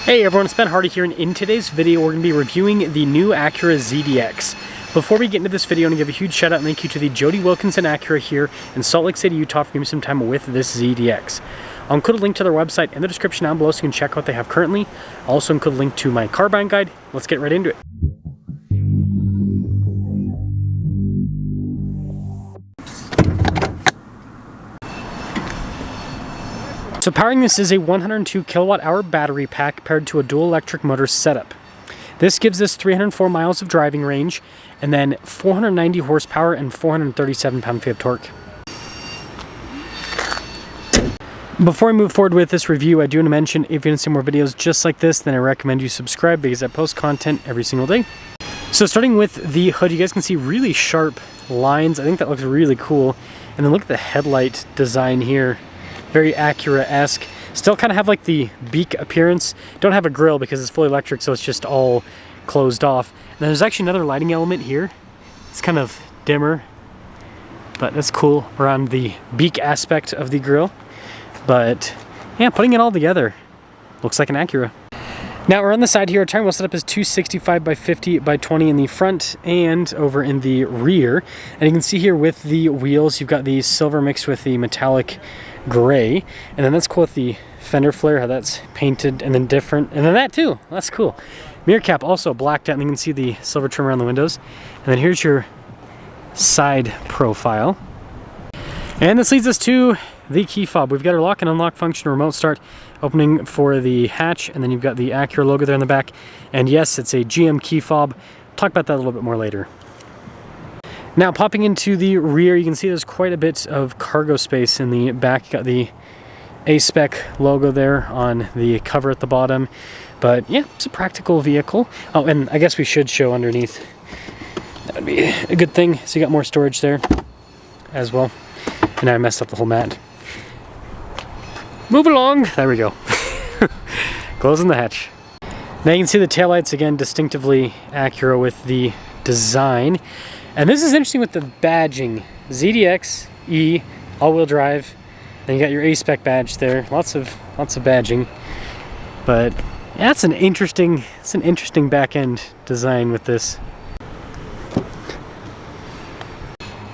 Hey everyone, it's Ben Hardy here, and in today's video we're going to be reviewing the new Acura ZDX. Before we get into this video, I want to give a huge shout out and thank you to the Jody Wilkinson Acura here in Salt Lake City, Utah for giving me some time with this ZDX. I'll include a link to their website in the description down below so you can check out what they have currently. I'll also include a link to my car buying guide. Let's get right into it. So powering this is a 102 kilowatt hour battery pack paired to a dual electric motor setup. This gives us 304 miles of driving range and then 490 horsepower and 437 pound-feet of torque. Before I move forward with this review, I do want to mention if you want to see more videos just like this, then I recommend you subscribe because I post content every single day. So starting with the hood, you guys can see really sharp lines. I think that looks really cool. And then look at the headlight design here. Very Acura-esque. Still kind of have like the beak appearance. Don't have a grille because it's fully electric, so it's just all closed off. And there's actually another lighting element here. It's kind of dimmer, but that's cool around the beak aspect of the grille. But yeah, putting it all together, looks like an Acura. Now we're on the side here. Our tire wheel setup is 265 by 50 by 20 in the front and over in the rear. And you can see here with the wheels, you've got the silver mixed with the metallic gray. And then that's cool with the fender flare, how that's painted and then different. And then that too, that's cool. Mirror cap also blacked out, and you can see the silver trim around the windows. And then here's your side profile. And this leads us to the key fob. We've got our lock and unlock function, remote start, opening for the hatch, and then you've got the Acura logo there in the back. And yes, it's a GM key fob. Talk about that a little bit more later. Now popping into the rear, you can see there's quite a bit of cargo space in the back. You got the A-Spec logo there on the cover at the bottom. But yeah, it's a practical vehicle. Oh, and I guess we should show underneath. That would be a good thing. So you got more storage there as well. And I messed up the whole mat. Move along. There we go. Closing the hatch. Now you can see the taillights again, distinctively Acura with the design. And this is interesting with the badging. ZDX E, all-wheel drive. Then you got your A-Spec badge there. Lots of badging. But yeah, it's an interesting back-end design with this.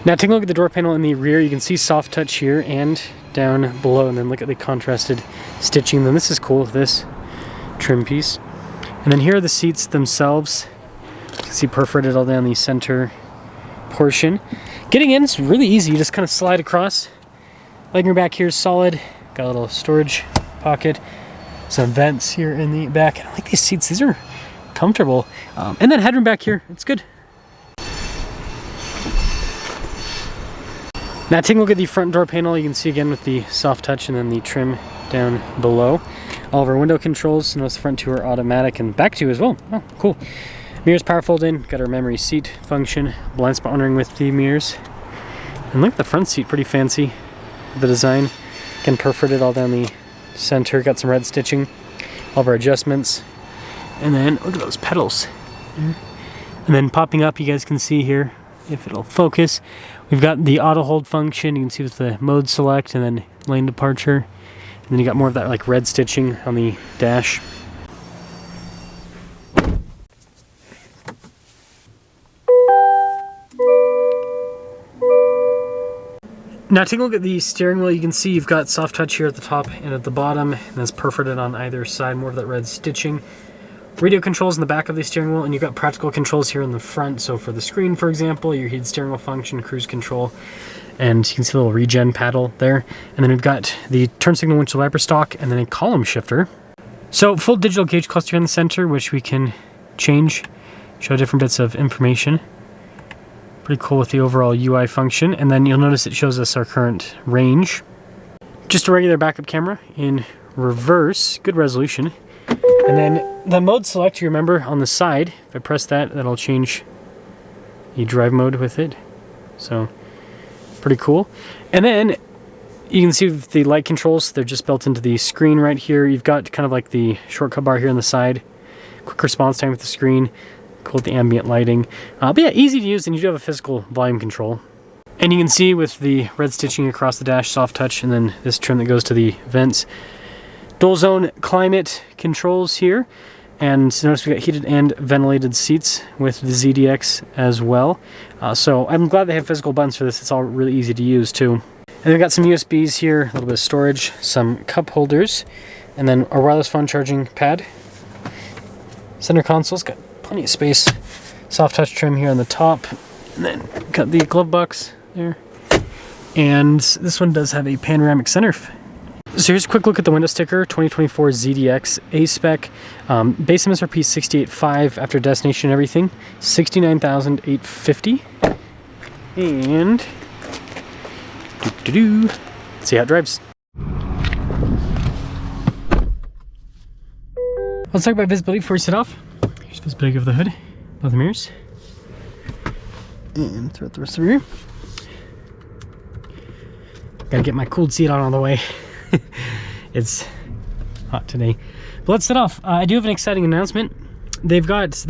Now taking a look at the door panel in the rear, you can see soft touch here and down below, and then look at the contrasted stitching. Then this is cool with this trim piece. And then here are the seats themselves. You can see perforated all down the center portion. Getting in is really easy. You just kind of slide across. Leg room back here is solid. Got a little storage pocket. Some vents here in the back. I like these seats. These are comfortable. And then headroom back here. It's good. Now taking a look at the front door panel, you can see again with the soft touch and then the trim down below. All of our window controls, notice the front two are automatic and back two as well. Oh, cool. Mirrors power fold in, got our memory seat function, blind spot monitoring with the mirrors. And look at the front seat, pretty fancy. The design, again perforated all down the center, got some red stitching, all of our adjustments. And then look at those pedals. And then popping up, you guys can see here, if it'll focus, we've got the auto hold function. You can see with the mode select and then lane departure. And then you got more of that like red stitching on the dash. Now taking a look at the steering wheel, you can see you've got soft touch here at the top and at the bottom, and that's perforated on either side, more of that red stitching. Radio controls in the back of the steering wheel, and you've got practical controls here in the front. So for the screen, for example, your heated steering wheel function, cruise control, and you can see a little regen paddle there. And then we've got the turn signal windshield wiper stalk, and then a column shifter. So full digital gauge cluster in the center, which we can change, show different bits of information. Pretty cool with the overall UI function. And then you'll notice it shows us our current range. Just a regular backup camera in reverse, good resolution. And then the mode select, you remember, on the side, if I press that, that'll change the drive mode with it. So, pretty cool. And then you can see the light controls, they're just built into the screen right here. You've got kind of like the shortcut bar here on the side. Quick response time with the screen. Cool with the ambient lighting. But yeah, easy to use, and you do have a physical volume control. And you can see with the red stitching across the dash, soft touch, and then this trim that goes to the vents. Dual zone climate controls here. And notice we got heated and ventilated seats with the ZDX as well. So I'm glad they have physical buttons for this. It's all really easy to use too. And we've got some USBs here, a little bit of storage, some cup holders, and then a wireless phone charging pad. Center console's got plenty of space. Soft touch trim here on the top. And then got the glove box there. And this one does have a panoramic sunroof. So here's a quick look at the window sticker, 2024 ZDX A-Spec. Base MSRP 68.5 after destination and everything, 69,850. And let's see how it drives. Let's talk about visibility before we set off. Here's visibility of the hood, both the mirrors, and throughout the rest of the rear. Gotta get my cooled seat on all the way. It's hot today. But let's set off. I do have an exciting announcement. They're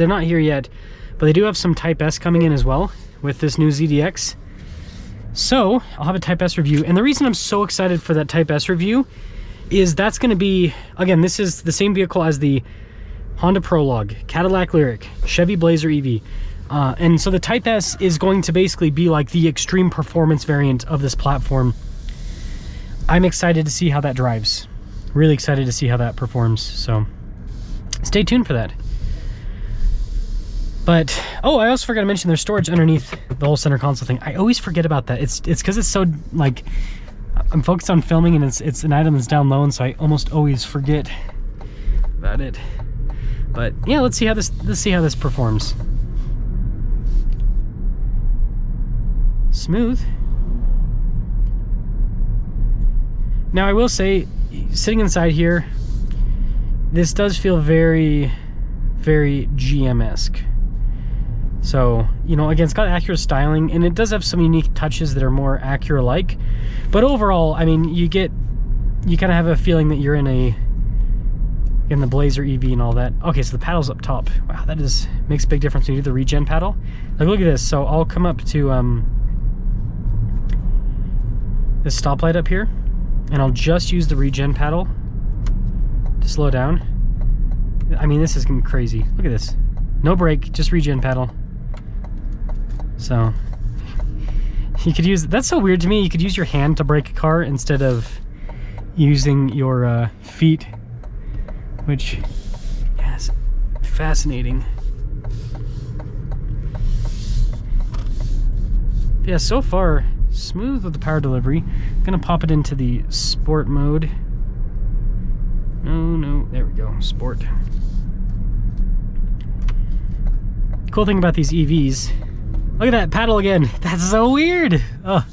not here yet, but they do have some Type S coming in as well with this new ZDX. So I'll have a Type S review. And the reason I'm so excited for that Type S review is that's going to be, again, this is the same vehicle as the Honda Prologue, Cadillac Lyriq, Chevy Blazer EV. And so the Type S is going to basically be like the extreme performance variant of this platform. I'm excited to see how that drives. Really excited to see how that performs. So stay tuned for that. But, oh, I also forgot to mention there's storage underneath the whole center console thing. I always forget about that. It's because it's so, like, I'm focused on filming and it's an item that's down low, and so I almost always forget about it. But yeah, let's see how this performs. Smooth. Now I will say, sitting inside here, this does feel very, very GM-esque. So, you know, again, it's got Acura styling, and it does have some unique touches that are more Acura-like. But overall, I mean, you kind of have a feeling that you're in the Blazer EV and all that. Okay, so the paddle's up top. Wow, that makes a big difference when you do the regen paddle. Like, look at this. So I'll come up to this stoplight up here, and I'll just use the regen paddle to slow down. I mean, this is gonna be crazy. Look at this. No brake, just regen paddle. So you could use, that's so weird to me, you could use your hand to brake a car instead of using your feet, which is fascinating. Yeah, so far smooth with the power delivery. I'm gonna pop it into the sport mode. No, there we go, sport. Cool thing about these EVs, look at that paddle again. That's so weird. Oh.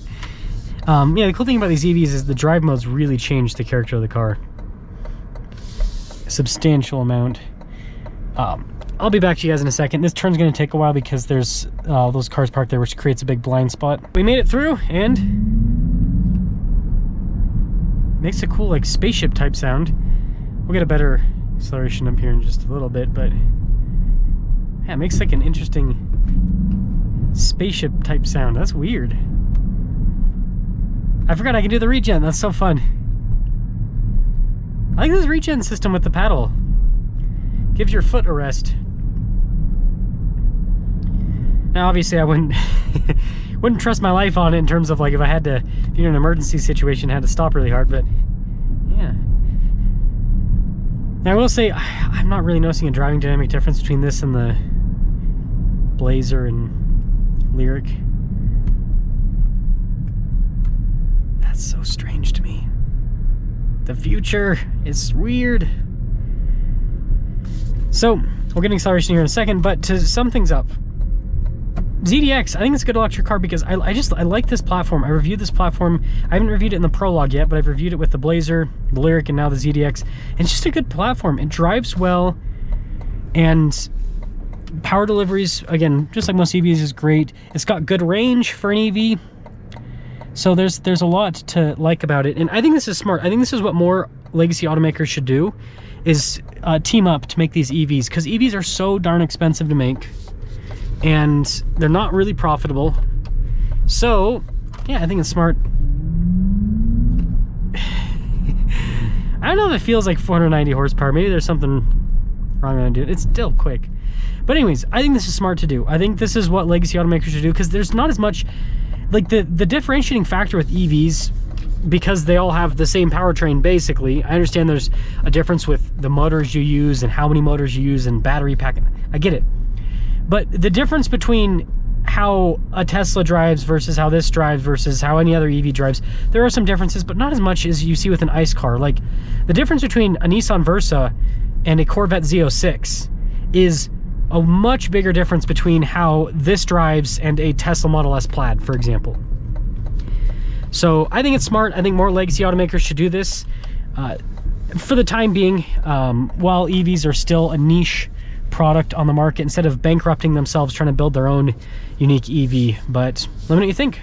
Yeah, the cool thing about these EVs is the drive modes really change the character of the car. A substantial amount. I'll be back to you guys in a second. This turn's gonna take a while because there's those cars parked there, which creates a big blind spot. We made it through, and makes a cool, like, spaceship type sound. We'll get a better acceleration up here in just a little bit, but yeah, it makes like an interesting spaceship type sound. That's weird. I forgot I can do the regen. That's so fun. I like this regen system with the paddle. Gives your foot a rest. Now, obviously, I wouldn't trust my life on it in terms of, like, if you're in an emergency situation, I had to stop really hard, but yeah. Now, I will say, I'm not really noticing a driving dynamic difference between this and the Blazer and Lyriq. That's so strange to me. The future is weird. So, we'll get an acceleration here in a second, but to sum things up, ZDX, I think it's a good electric car because I like this platform. I reviewed this platform. I haven't reviewed it in the Prologue yet, but I've reviewed it with the Blazer, the Lyriq, and now the ZDX. And it's just a good platform. It drives well, and power deliveries, again, just like most EVs, is great. It's got good range for an EV. So there's a lot to like about it. And I think this is smart. I think this is what more legacy automakers should do, is team up to make these EVs, because EVs are so darn expensive to make. And they're not really profitable. So, yeah, I think it's smart. I don't know if it feels like 490 horsepower. Maybe there's something wrong with it. It's still quick. But anyways, I think this is smart to do. I think this is what legacy automakers should do, because there's not as much, like the differentiating factor with EVs, because they all have the same powertrain basically. I understand there's a difference with the motors you use and how many motors you use and battery pack. I get it. But the difference between how a Tesla drives versus how this drives versus how any other EV drives, there are some differences, but not as much as you see with an ICE car. Like the difference between a Nissan Versa and a Corvette Z06 is a much bigger difference between how this drives and a Tesla Model S Plaid, for example. So I think it's smart. I think more legacy automakers should do this. For the time being, while EVs are still a niche product on the market, instead of bankrupting themselves trying to build their own unique EV. But let me know what you think.